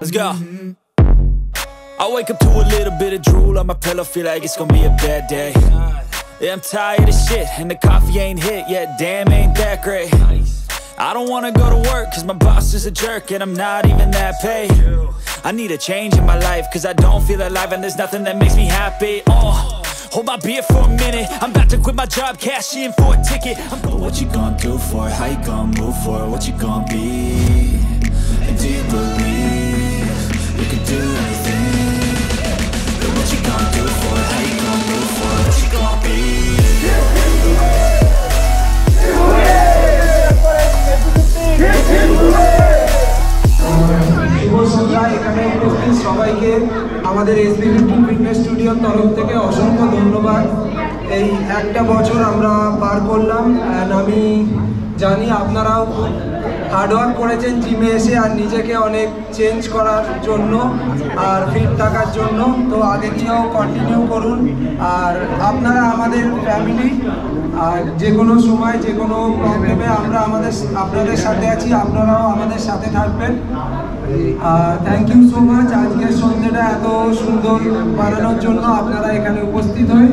Let's go. I wake up to a little bit of drool on my pillow, feel like it's gonna be a bad day. Yeah, I'm tired of shit, and the coffee ain't hit yet, damn, ain't that great. I don't wanna go to work, cause my boss is a jerk, and I'm not even that paid. I need a change in my life, cause I don't feel alive, and there's nothing that makes me happy. Hold my beer for a minute, I'm about to quit my job, cash in for a ticket. But what you gonna do for it, how you gonna move for it, what you gonna be? And do you believe you can do anything? But what you gonna do for it, how you gonna move for it, what you gonna be? এখানে উপস্থিত সবাইকে আমাদের SB15 fitness স্টুডিওর তরফ থেকে অসংখ্য ধন্যবাদ। এই একটা বছর আমরা পার করলাম, আমি জানি আপনারাও হার্ডওয়ার্ক করেছেন জিমে এসে আর নিজেকে অনেক চেঞ্জ করার জন্য আর ফিট থাকার জন্য। তো আগে গিয়েও কন্টিনিউ করুন, আর আপনারা আমাদের ফ্যামিলি, আর যে কোনো সময় যে কোনো প্রবলেমে আমরা আপনাদের সাথে আছি, আপনারাও আমাদের সাথে থাকবেন। থ্যাংক ইউ সো মাচ আজকের সন্ধ্যেটা এত সুন্দর বানানোর জন্য আপনারা এখানে উপস্থিত হয়ে।